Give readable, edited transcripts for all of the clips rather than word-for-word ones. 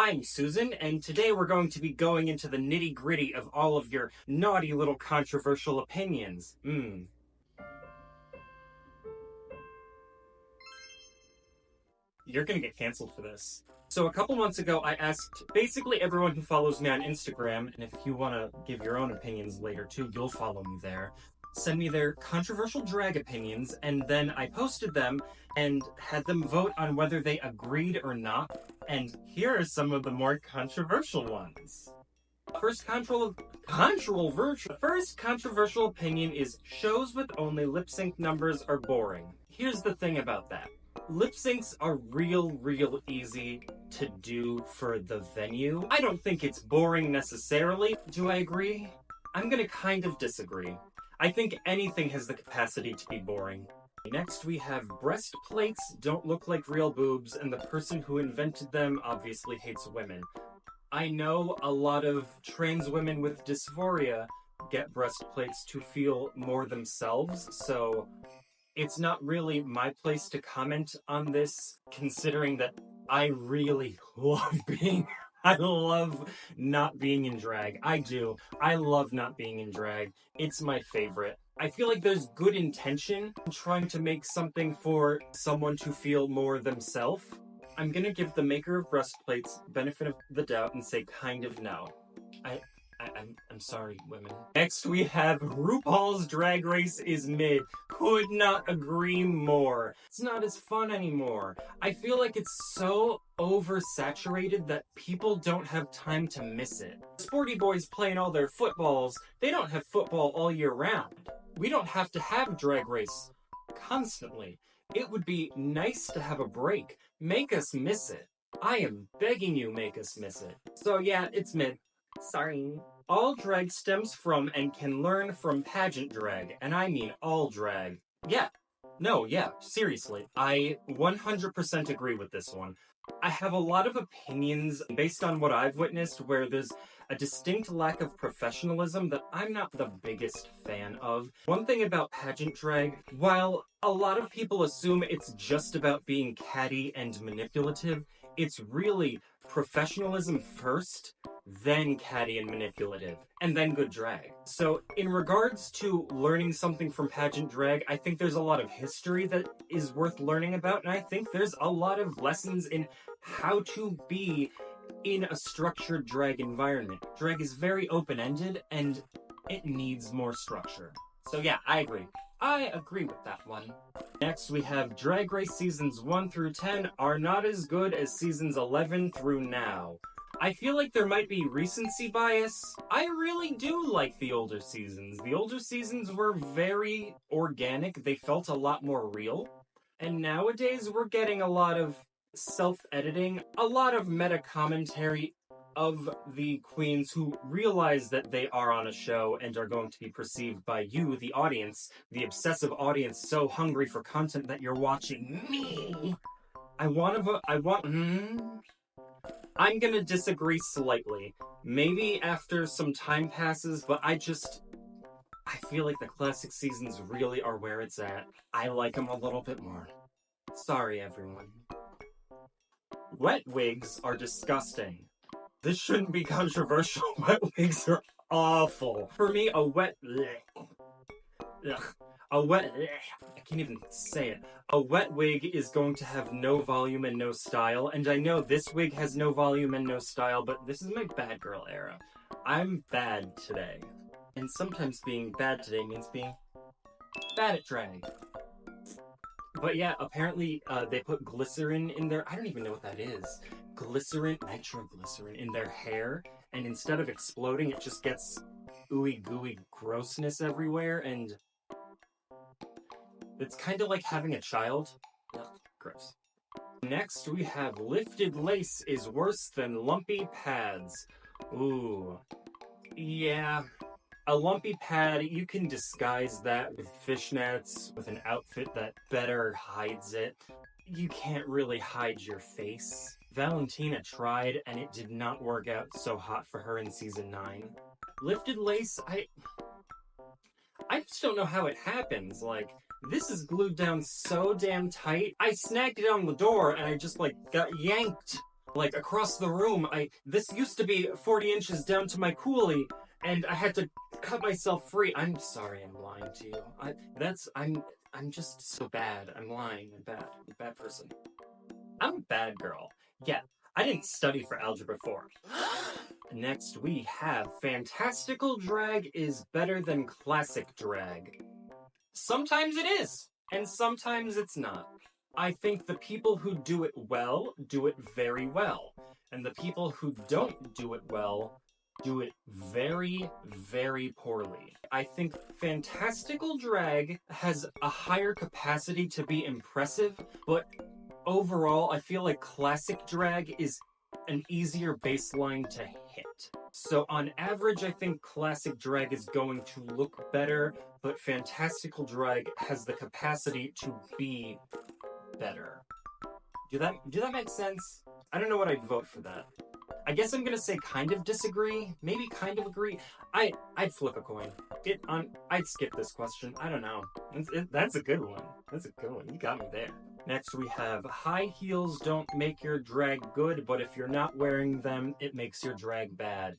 I'm Susan, and today we're going to be going into the nitty-gritty of all of your naughty little controversial opinions. You're gonna get canceled for this. So a couple months ago, I asked basically everyone who follows me on Instagram, and if you want to give your own opinions later too, you'll follow me there. Send me their controversial drag opinions, and then I posted them and had them vote on whether they agreed or not. And here are some of the more controversial ones. First controversial opinion is shows with only lip sync numbers are boring. Here's the thing about that. Lip syncs are real easy to do for the venue. I don't think it's boring necessarily. Do I agree? I'm gonna kind of disagree. I think anything has the capacity to be boring. Next we have breastplates don't look like real boobs, and the person who invented them obviously hates women. I know a lot of trans women with dysphoria get breastplates to feel more themselves, so it's not really my place to comment on this, considering that I really love I love not being in drag. I do. I love not being in drag. It's my favorite. I feel like there's good intention in trying to make something for someone to feel more themselves. I'm gonna give the maker of breastplates benefit of the doubt and say kind of no. I'm sorry, women. Next we have RuPaul's Drag Race is mid. Could not agree more. It's not as fun anymore. I feel like it's so oversaturated that people don't have time to miss it. Sporty boys playing all their footballs, they don't have football all year round. We don't have to have Drag Race constantly. It would be nice to have a break. Make us miss it. I am begging you, make us miss it. So yeah, it's mid. Sorry. All drag stems from and can learn from pageant drag, and I mean all drag. Yeah. No, yeah, seriously. I 100% agree with this one. I have a lot of opinions based on what I've witnessed where there's a distinct lack of professionalism that I'm not the biggest fan of. One thing about pageant drag, while a lot of people assume it's just about being catty and manipulative, it's really professionalism first, then catty and manipulative, and then good drag. So in regards to learning something from pageant drag, I think there's a lot of history that is worth learning about, and I think there's a lot of lessons in how to be in a structured drag environment. Drag is very open-ended, and it needs more structure. So yeah, I agree. I agree with that one. Next, we have Drag Race Seasons 1 through 10 are not as good as Seasons 11 through now. I feel like there might be recency bias. I really do like the older seasons. The older seasons were very organic. They felt a lot more real. And nowadays, we're getting a lot of self-editing, a lot of meta-commentary of the queens who realize that they are on a show and are going to be perceived by you, the audience, the obsessive audience so hungry for content that you're watching me. I'm gonna disagree slightly. Maybe after some time passes, but I feel like the classic seasons really are where it's at. I like them a little bit more. Sorry, everyone. Wet wigs are disgusting. This shouldn't be controversial. Wet wigs are awful. For me, I can't even say it. A wet wig is going to have no volume and no style, and I know this wig has no volume and no style, but this is my bad girl era. I'm bad today. And sometimes being bad today means being bad at drag. But yeah, apparently they put glycerin in their, I don't even know what that is. Nitroglycerin in their hair, and instead of exploding, it just gets ooey gooey grossness everywhere, and it's kind of like having a child. Ugh, gross. Next, we have lifted lace is worse than lumpy pads. Ooh. Yeah. A lumpy pad, you can disguise that with fishnets, with an outfit that better hides it. You can't really hide your face. Valentina tried, and it did not work out so hot for her in season 9. Lifted lace, I just don't know how it happens. Like, this is glued down so damn tight. I snagged it on the door, and I just, like, got yanked Like across the room, this used to be 40 inches down to my coolie, and I had to cut myself free. I'm sorry, I'm lying to you. I'm just so bad. I'm lying. I'm bad. I'm a bad person. I'm a bad girl. Yeah, I didn't study for Algebra 4. Next, we have Fantastical drag is better than classic drag. Sometimes it is, and sometimes it's not. I think the people who do it well do it very well, and the people who don't do it well do it very, very poorly. I think fantastical drag has a higher capacity to be impressive, but overall, I feel like classic drag is an easier baseline to hit. So on average, I think classic drag is going to look better, but fantastical drag has the capacity to be better. Do that make sense? I don't know what I'd vote for that. I guess I'm gonna say kind of disagree, maybe kind of agree. I'd flip a coin. I'd skip this question. I don't know. That's a good one. That's a good one. You got me there. Next we have high heels don't make your drag good, but if you're not wearing them, it makes your drag bad.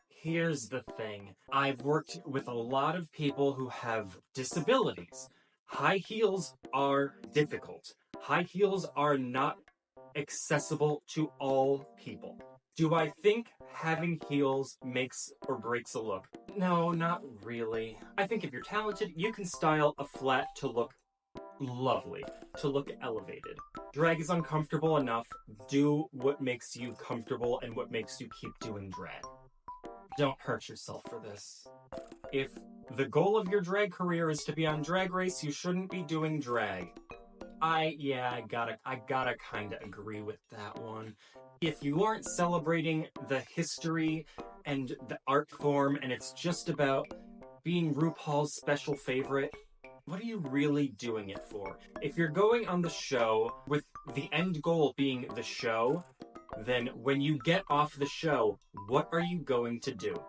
Here's the thing. I've worked with a lot of people who have disabilities. High heels are difficult. High heels are not accessible to all people. Do I think having heels makes or breaks a look? No, not really. I think if you're talented, you can style a flat to look lovely, to look elevated. Drag is uncomfortable enough. Do what makes you comfortable and what makes you keep doing drag. Don't hurt yourself for this. If the goal of your drag career is to be on Drag Race, you shouldn't be doing drag. I gotta kinda agree with that one. If you aren't celebrating the history and the art form and it's just about being RuPaul's special favorite, what are you really doing it for? If you're going on the show with the end goal being the show, then when you get off the show, what are you going to do?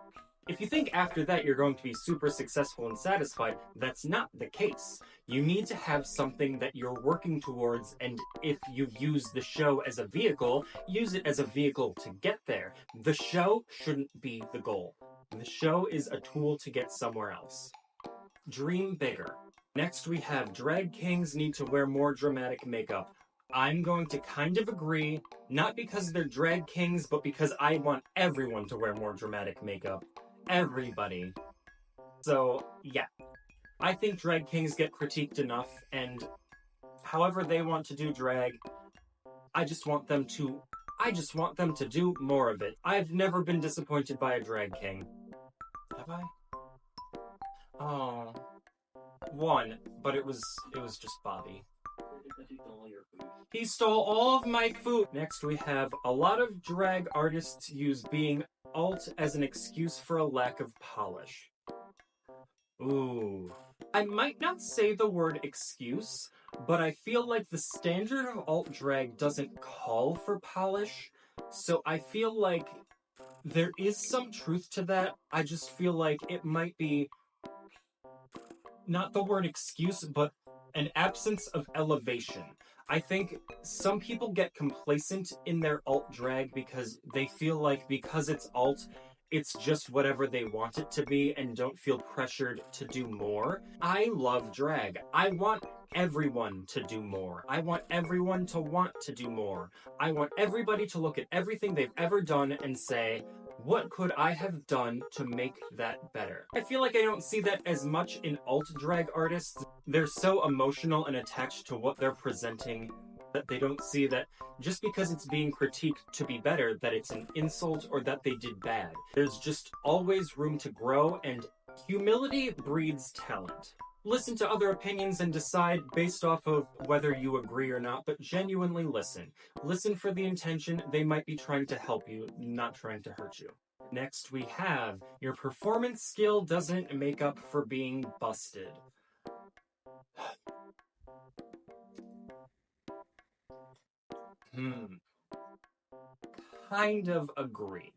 If you think after that you're going to be super successful and satisfied, that's not the case. You need to have something that you're working towards, and if you use the show as a vehicle, use it as a vehicle to get there. The show shouldn't be the goal. The show is a tool to get somewhere else. Dream bigger. Next we have drag kings need to wear more dramatic makeup. I'm going to kind of agree, not because they're drag kings, but because I want everyone to wear more dramatic makeup. Everybody. So, yeah. I think drag kings get critiqued enough, and however they want to do drag, I just want them to do more of it. I've never been disappointed by a drag king. Have I? Oh. One, but it was just Bobby. He stole all of my food. Next we have a lot of drag artists use being alt as an excuse for a lack of polish. Ooh. I might not say the word excuse, but I feel like the standard of alt drag doesn't call for polish, so I feel like there is some truth to that. I just feel like it might be not the word excuse, but an absence of elevation. I think some people get complacent in their alt drag because they feel like because it's alt, it's just whatever they want it to be and don't feel pressured to do more. I love drag. I want everyone to do more. I want everyone to want to do more. I want everybody to look at everything they've ever done and say, what could I have done to make that better? I feel like I don't see that as much in alt drag artists. They're so emotional and attached to what they're presenting that they don't see that just because it's being critiqued to be better, that it's an insult or that they did bad. There's just always room to grow, and humility breeds talent. Listen to other opinions and decide based off of whether you agree or not, but genuinely listen. Listen for the intention. They might be trying to help you, not trying to hurt you. Next we have, your performance skill doesn't make up for being busted. Kind of agree.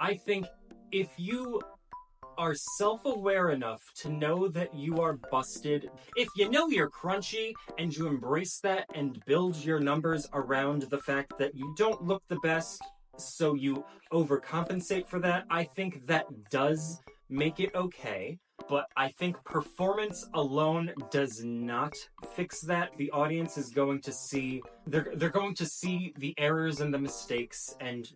I think if you are self-aware enough to know that you are busted, if you know you're crunchy and you embrace that and build your numbers around the fact that you don't look the best, so you overcompensate for that, I think that does make it okay. But I think performance alone does not fix that. The audience is going to see they're going to see the errors and the mistakes, and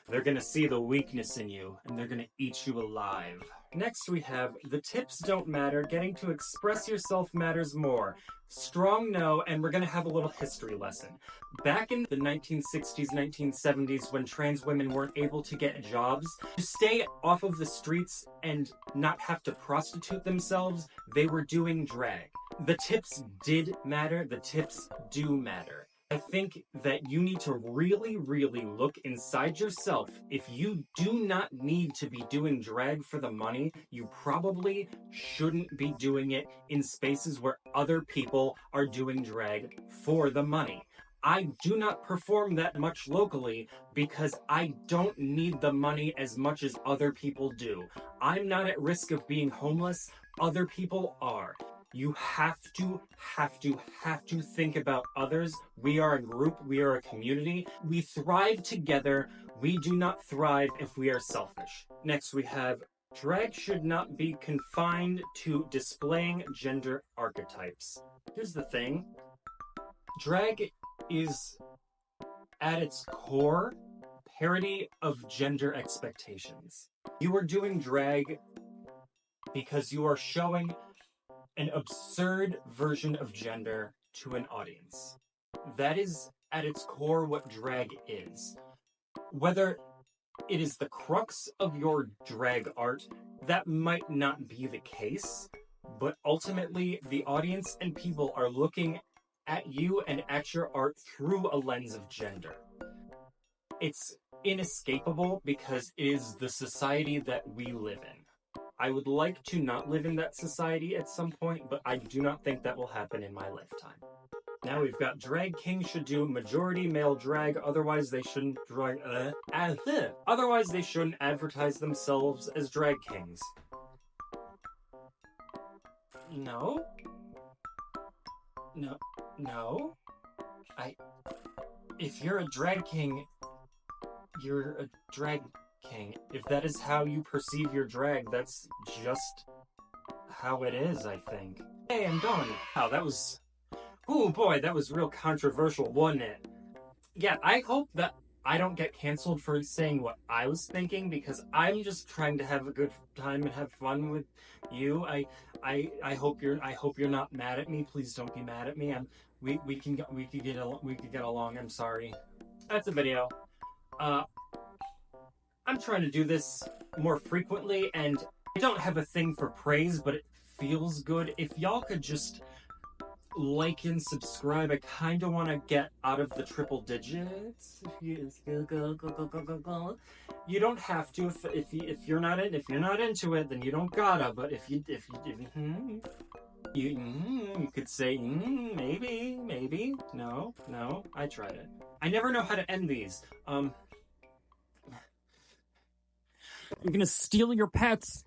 they're going to see the weakness in you, and they're going to eat you alive. Next we have the tips don't matter, getting to express yourself matters more. Strong no, and we're going to have a little history lesson. Back in the 1960s, 1970s, when trans women weren't able to get jobs, to stay off of the streets and not have to prostitute themselves, they were doing drag. The tips did matter, the tips do matter. I think that you need to really, really look inside yourself. If you do not need to be doing drag for the money, you probably shouldn't be doing it in spaces where other people are doing drag for the money. I do not perform that much locally because I don't need the money as much as other people do. I'm not at risk of being homeless. Other people are. You have to think about others. We are a group. We are a community. We thrive together. We do not thrive if we are selfish. Next, we have drag should not be confined to displaying gender archetypes. Here's the thing. Drag is, at its core, parody of gender expectations. You are doing drag because you are showing an absurd version of gender to an audience. That is, at its core, what drag is. Whether it is the crux of your drag art, that might not be the case, but ultimately, the audience and people are looking at you and at your art through a lens of gender. It's inescapable because it is the society that we live in. I would like to not live in that society at some point, but I do not think that will happen in my lifetime. Now we've got drag kings should do majority male drag, otherwise they shouldn't otherwise they shouldn't advertise themselves as drag kings. No. If you're a drag king, you're a drag king. If that is how you perceive your drag, that's just how it is, I think. Hey, I'm done. Wow, that was... Oh boy, that was real controversial, wasn't it? Yeah, I hope that I don't get canceled for saying what I was thinking, because I'm just trying to have a good time and have fun with you. I hope you're not mad at me. Please don't be mad at me. We could get along. I'm sorry. That's a video. I'm trying to do this more frequently, and I don't have a thing for praise, but it feels good. If y'all could just like and subscribe, I kind of want to get out of the triple digits. You don't have to if you're not into it, then you don't gotta. But if you could say maybe no. I tried it. I never know how to end these. I'm gonna steal your pets.